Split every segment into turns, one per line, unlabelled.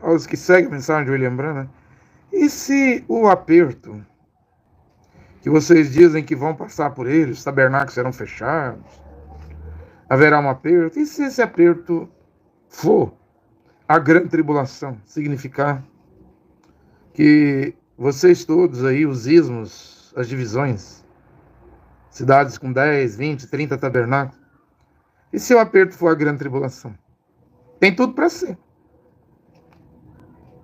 aos que seguem a mensagem de William Branham, e se o aperto que vocês dizem que vão passar por ele, os tabernáculos serão fechados, haverá um aperto, e se esse aperto for a grande tribulação, significar que vocês todos aí, os ismos, as divisões, cidades com 10, 20, 30 tabernáculos, e se o aperto for a grande tribulação? Tem tudo para ser.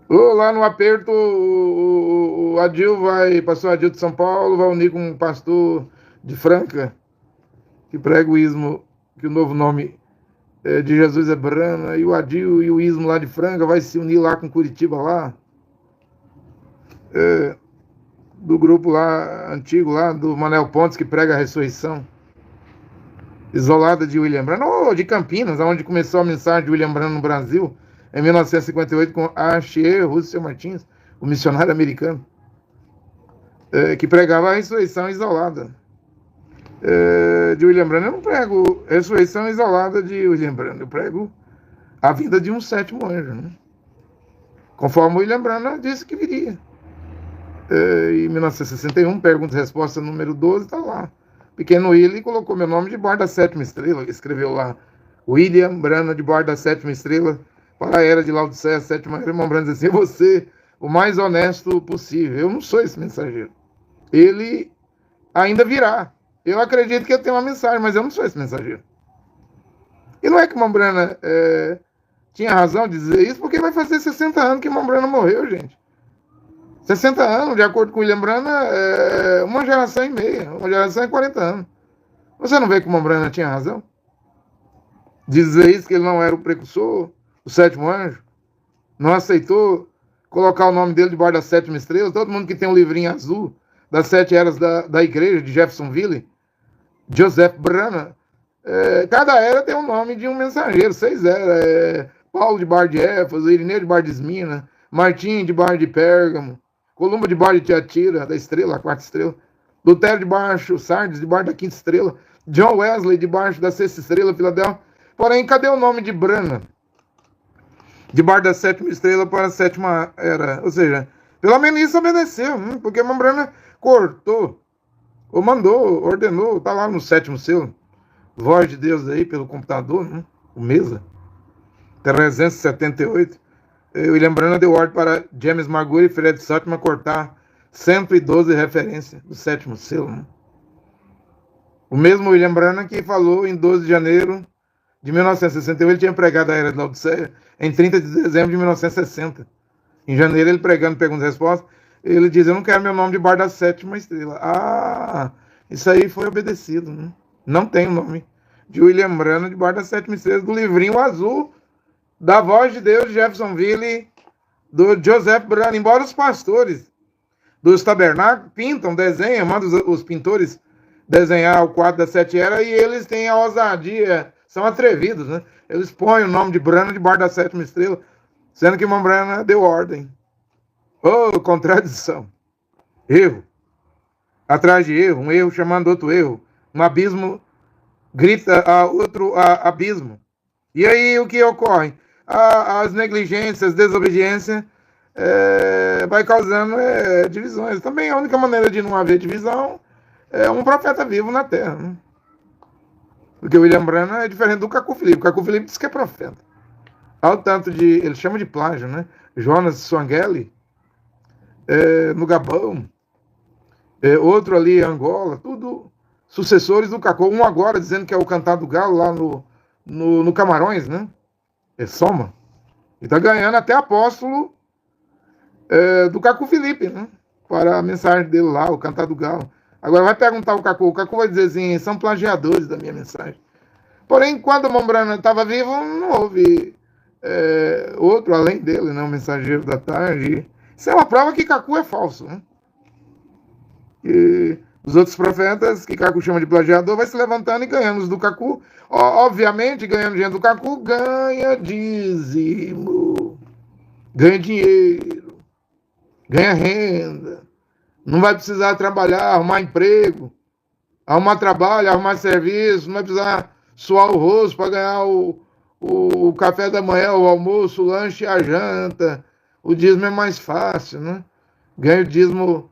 Ou lá no aperto, o Adil pastor Adil de São Paulo, vai unir com um pastor de Franca, que prega o ismo, que o novo nome de Jesus é Brana, e o Adil e o ismo lá de Franca vai se unir lá com Curitiba lá, do grupo lá, antigo lá, do Manuel Pontes, que prega a ressurreição, isolada de William Branham, ou de Campinas, onde começou a mensagem de William Branham no Brasil, em 1958, com Achille Russell Martins, o missionário americano, que pregava a ressurreição isolada de William Branham. Eu não prego ressurreição isolada de William Branham, eu prego a vinda de um sétimo anjo, né? Conforme William Branham disse que viria. Em 1961, pergunta e resposta número 12, está lá. Pequeno William colocou meu nome debaixo da sétima estrela, escreveu lá, William Branham debaixo da sétima estrela, para a era de Laodiceia, a sétima era. Irmão Branham diz assim: você, o mais honesto possível. Eu não sou esse mensageiro. Ele ainda virá. Eu acredito que eu tenho uma mensagem, mas eu não sou esse mensageiro. E não é que o irmão Branham tinha razão de dizer isso, porque vai fazer 60 anos que o irmão Branham morreu, gente. 60 anos, de acordo com o William Branham, é uma geração e meia. Uma geração é 40 anos. Você não vê que o irmão Branham tinha razão? Dizer isso, que ele não era o precursor, o sétimo anjo, não aceitou colocar o nome dele debaixo da sétima estrela. Todo mundo que tem um livrinho azul das 7 eras da igreja de Jeffersonville, Joseph Branham, cada era tem um nome de um mensageiro. 6 eras, Paulo de Bar de Éfeso, Irineu de Bar de Esmina, Martim de Bar de Pérgamo, Columba de Bar de Tiatira, da estrela, a 4ª estrela, Lutero de baixo, Sardes de Bar da 5ª estrela, John Wesley de baixo da 6ª estrela, Filadélfia. Porém, cadê o nome de Branham? Debaixo da 7ª estrela para a 7ª era. Ou seja, pelo menos isso obedeceu, porque o Branham cortou, ou mandou, ordenou, está lá no 7º selo, voz de Deus aí pelo computador, o Mesa, 378. William Branham deu ordem para James Marguerite e Fred Sutton cortar 112 referências do 7º selo. O mesmo William Branham que falou em 12 de janeiro de 1961, ele tinha pregado a era de Laodiceia em 30 de dezembro de 1960. Em janeiro, ele pregando perguntas e respostas, ele diz: eu não quero meu nome debaixo da 7ª estrela. Ah, isso aí foi obedecido. Não tem o nome de William Branham debaixo da 7ª estrela, do livrinho azul da voz de Deus de Jeffersonville, do Joseph Branham. Embora os pastores dos tabernáculos pintam, desenham, mandam os pintores desenhar o quadro da 7 era, e eles têm a ousadia, são atrevidos, né? Eles põem o nome de Branham debaixo da 7ª estrela, sendo que o irmão Branham deu ordem. Oh, contradição. Erro. Atrás de erro, um erro chamando outro erro. Um abismo grita a outro abismo. E aí o que ocorre? As negligências, desobediência, vai causando divisões. Também a única maneira de não haver divisão é um profeta vivo na terra. Porque o William Branham é diferente do Cacu Filipe. O Cacu Filipe diz que é profeta. Ao tanto de, ele chama de plágio, né? Jonas Swangeli, no Gabão, outro ali em Angola, tudo sucessores do Cacu. Um agora dizendo que é o Cantar do Galo lá no Camarões, né? Soma. E tá ganhando até apóstolo do Cacu Filipe, né? Para a mensagem dele lá, o Cantar do Galo. Agora vai perguntar o Cacu vai dizer assim: são plagiadores da minha mensagem. Porém, quando o irmão Branham estava vivo, não houve outro além dele, né? O mensageiro da tarde. Isso é uma prova que Cacu é falso, né? E os outros profetas, que Cacu chama de plagiador, vai se levantando e ganhando os do Cacu. Obviamente, ganhando dinheiro do Cacu, ganha dízimo, ganha dinheiro, ganha renda. Não vai precisar trabalhar, arrumar emprego, arrumar trabalho, arrumar serviço, não vai precisar suar o rosto para ganhar o café da manhã, o almoço, o lanche e a janta. o dízimo é mais fácil, né? Ganha o dízimo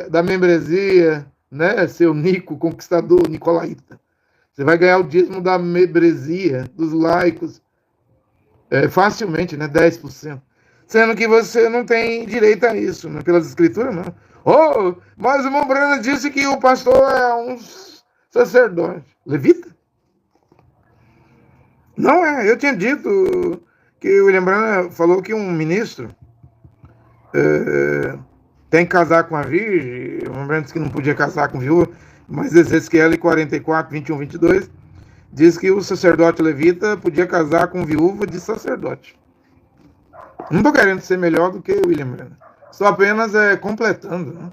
da membresia, né? Seu Nico, conquistador, nicolaíta. Você vai ganhar o dízimo da membresia, dos laicos, facilmente, né? 10%. Sendo que você não tem direito a isso, né? Pelas escrituras, não. Oh, mas o irmão Brana disse que o pastor é um sacerdote. Levita? Não é. Eu tinha dito que o William Brana falou que um ministro tem que casar com a virgem. O irmão Brana disse que não podia casar com viúva, mas Ezequiel 44, 21, 22 diz que o sacerdote levita podia casar com viúva de sacerdote. Não estou querendo ser melhor do que o William Brana. Estou apenas completando, né?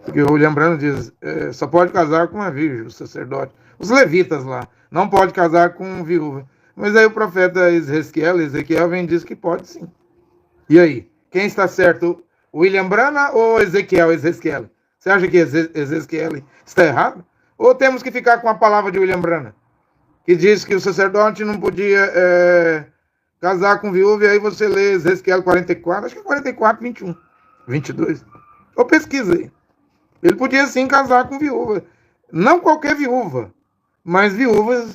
Porque o William Brana diz, só pode casar com a virgem, o sacerdote. Os levitas lá, não pode casar com viúva. Mas aí o profeta Ezequiel vem e diz que pode sim. E aí, quem está certo? O William Brana ou Ezequiel? Você acha que Ezequiel está errado? Ou temos que ficar com a palavra de William Brana, que diz que o sacerdote não podia casar com viúva, e aí você lê Ezequiel 44, acho que é 44, 21, 22. Ou pesquisa aí. Ele podia sim casar com viúva. Não qualquer viúva, mas viúva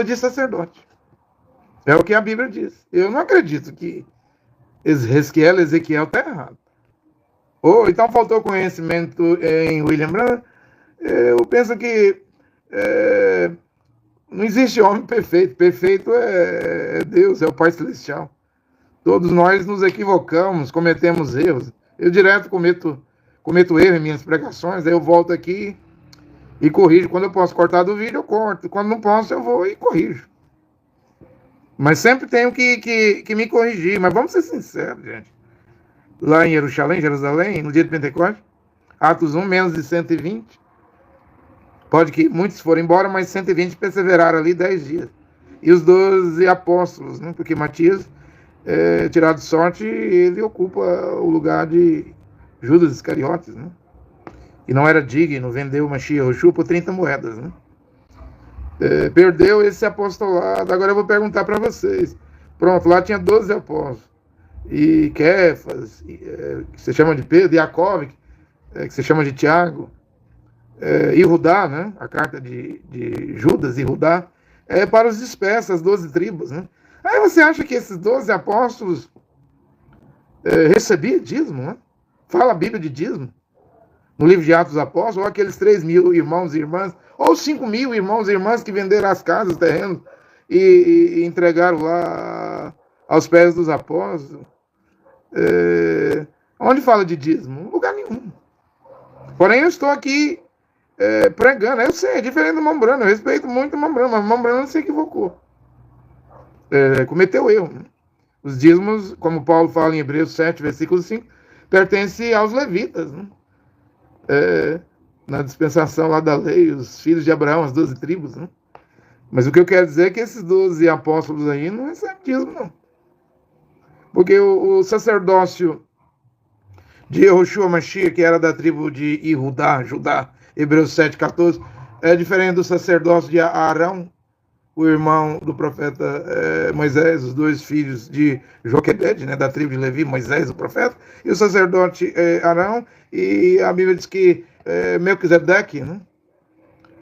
de sacerdote. É o que a Bíblia diz. Eu não acredito que Ezequiel está errado. Ou então faltou conhecimento em William Brana. Eu penso que não existe homem perfeito. Perfeito é Deus, é o Pai Celestial. Todos nós nos equivocamos, cometemos erros. Eu direto cometo erro em minhas pregações, aí eu volto aqui e corrijo. Quando eu posso cortar do vídeo, eu corto. Quando não posso, eu vou e corrijo. Mas sempre tenho que me corrigir. Mas vamos ser sinceros, gente. Lá em Jerusalém, no dia de Pentecostes, Atos 1, menos de 120. Pode que muitos foram embora, mas 120 perseveraram ali 10 dias. E os 12 apóstolos, né? Porque Matias, tirado sorte, ele ocupa o lugar de Judas Iscariotes, né? E não era digno, vendeu o Mashiach por 30 moedas, né? Perdeu esse apostolado. Agora eu vou perguntar para vocês. Pronto, lá tinha 12 apóstolos. E Kefas, que se chama de Pedro, e Jacob, que se chama de Tiago, e Judá, né? A carta de Judas e Judá, para os dispersos, as 12 tribos, né? Aí você acha que esses 12 apóstolos recebiam dízimo, né? Fala a Bíblia de dízimo. No livro de Atos dos Apóstolos, ou aqueles 3.000 irmãos e irmãs, ou 5.000 irmãos e irmãs que venderam as casas, terrenos, e entregaram lá aos pés dos apóstolos. Onde fala de dízimo? Em lugar nenhum. Porém, eu estou aqui pregando. Eu sei, é diferente do irmão Brana. Eu respeito muito o irmão Brana, mas o irmão Brana se equivocou. Cometeu erro. Né? Os dízimos, como Paulo fala em Hebreus 7, versículo 5, pertencem aos levitas. Né? Na dispensação lá da lei, os filhos de Abraão, as 12 tribos. Né? Mas o que eu quero dizer é que esses 12 apóstolos aí não recebem dízimo, não. Porque o sacerdócio de Yehoshua Mashiach, que era da tribo de Judá, Hebreus 7,14, é diferente do sacerdócio de Arão, o irmão do profeta Moisés, os dois filhos de Joquebede, né, da tribo de Levi, Moisés, o profeta, e o sacerdote Arão, e a Bíblia diz que Melquisedeque, né,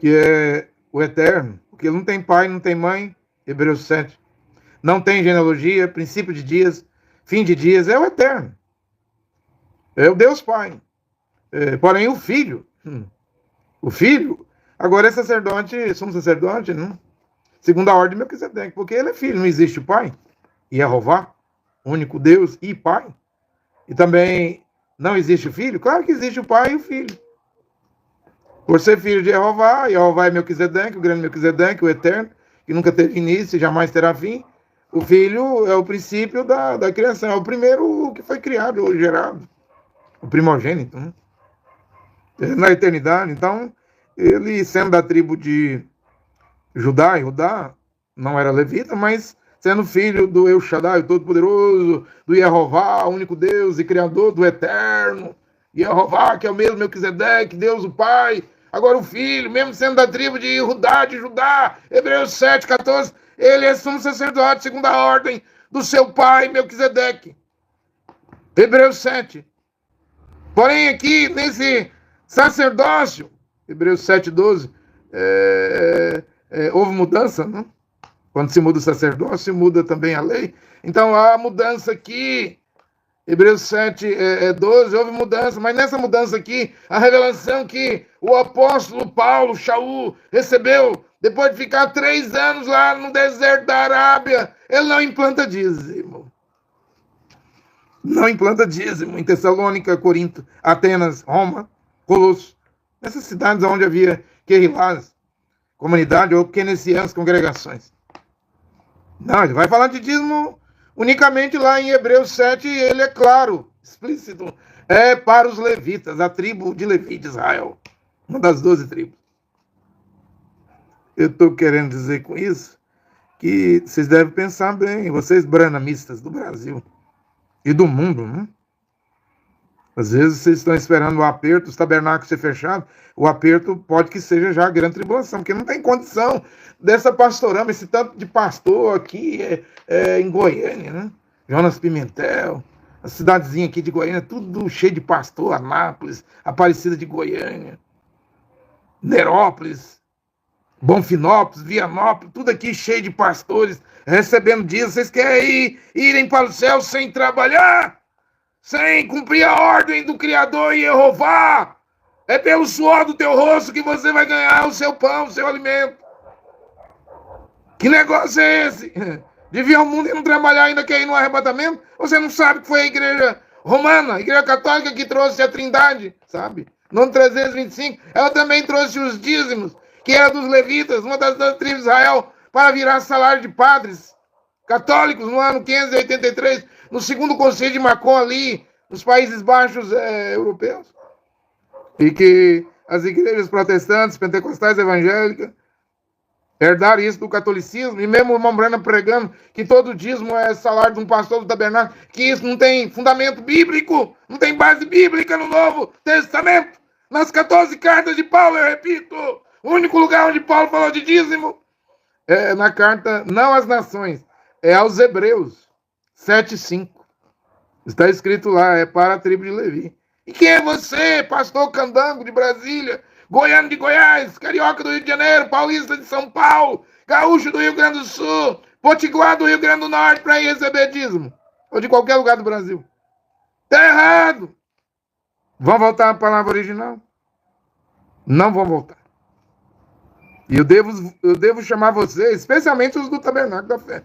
que é o eterno, porque ele não tem pai, não tem mãe, Hebreus 7, não tem genealogia, princípio de dias, fim de dias, é o eterno, é o Deus Pai. Porém, o filho, agora é sacerdote, sumo sacerdote, né? Segundo a ordem de Melquisedeque, porque ele é filho, não existe o pai, Jeová, único Deus e pai. E também não existe o filho? Claro que existe o pai e o filho. Por ser filho de Jeová é Melquisedeque, o grande Melquisedeque, o eterno, que nunca teve início e jamais terá fim. O filho é o princípio da criação, é o primeiro que foi criado ou gerado, o primogênito, né? Na eternidade. Então, ele sendo da tribo de Judá não era levita, mas sendo filho do El Shaddai, o Todo-Poderoso, do Jeová, o único Deus e Criador do Eterno, Jeová, que é o mesmo Melquisedeque, Deus o Pai, agora o Filho, mesmo sendo da tribo de Judá, Hebreus 7,14, ele é sumo sacerdote segundo a ordem do seu pai, Melquisedeque. Hebreus 7. Porém, aqui, nesse sacerdócio, Hebreus 7:12, houve mudança, não? Quando se muda o sacerdócio, se muda também a lei. Então, há mudança aqui. Hebreus 7:12, houve mudança. Mas nessa mudança aqui, a revelação que o apóstolo Paulo, Shaul, recebeu, depois de ficar 3 anos lá no deserto da Arábia, ele não implanta dízimo. Não implanta dízimo em Tessalônica, Corinto, Atenas, Roma, Colosso. Nessas cidades onde havia querrilás, comunidade ou keynesianas, congregações. Não, ele vai falar de dízimo unicamente lá em Hebreus 7, e ele é claro, explícito. É para os levitas, a tribo de Levi de Israel. Uma das 12 tribos. Eu estou querendo dizer com isso que vocês devem pensar bem, vocês branamistas do Brasil e do mundo, né? Às vezes vocês estão esperando o aperto, os tabernáculos ser fechados. O aperto pode que seja já a grande tribulação, porque não tem condição dessa pastorama, esse tanto de pastor aqui em Goiânia, né? Jonas Pimentel, a cidadezinha aqui de Goiânia, tudo cheio de pastor, Anápolis, Aparecida de Goiânia, Nerópolis, Bonfinópolis, Vianópolis, tudo aqui cheio de pastores, recebendo dízimo. Vocês querem irem para o céu sem trabalhar? Sem cumprir a ordem do Criador Jeová? É pelo suor do teu rosto que você vai ganhar o seu pão, o seu alimento. Que negócio é esse? De vir ao mundo e não trabalhar, ainda quer ir no arrebatamento? Você não sabe que foi a igreja romana, a igreja católica, que trouxe a Trindade, sabe? No ano 325, ela também trouxe os dízimos, que era dos levitas, uma das 12 tribos de Israel, para virar salário de padres católicos no ano 583, no segundo concílio de Macon ali, nos Países Baixos europeus. E que as igrejas protestantes, pentecostais, evangélicas, herdaram isso do catolicismo, e mesmo o irmão Branham pregando que todo dízimo é salário de um pastor do tabernáculo, que isso não tem fundamento bíblico, não tem base bíblica no Novo Testamento. Nas 14 cartas de Paulo, eu repito, o único lugar onde Paulo falou de dízimo é na carta, não às nações, é aos Hebreus 7:5. Está escrito lá, é para a tribo de Levi. E quem é você, pastor candango de Brasília, goiano de Goiás, carioca do Rio de Janeiro, paulista de São Paulo, gaúcho do Rio Grande do Sul, potiguar do Rio Grande do Norte para ir receber dízimo? Ou de qualquer lugar do Brasil? Está errado. Vão voltar à palavra original? Não vão voltar. E eu devo chamar vocês, especialmente os do Tabernáculo da Fé,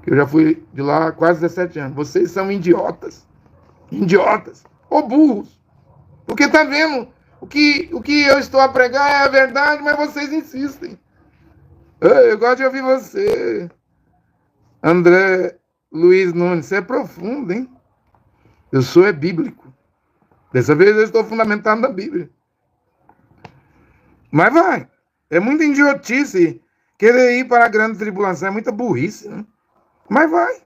que eu já fui de lá há quase 17 anos. Vocês são idiotas. Idiotas. Ou burros. Porque tá vendo, o que eu estou a pregar é a verdade, mas vocês insistem. Eu gosto de ouvir você. André Luiz Nunes, você é profundo, hein? Eu sou bíblico. Dessa vez eu estou fundamentado na Bíblia. Mas vai. É muita idiotice querer ir para a grande tribulação. É muita burrice, né? Mas vai.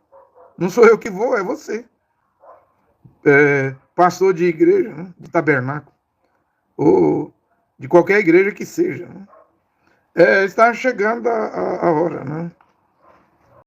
Não sou eu que vou, é você. Pastor de igreja, né? De tabernáculo. Ou de qualquer igreja que seja. Né? Está chegando a hora, né?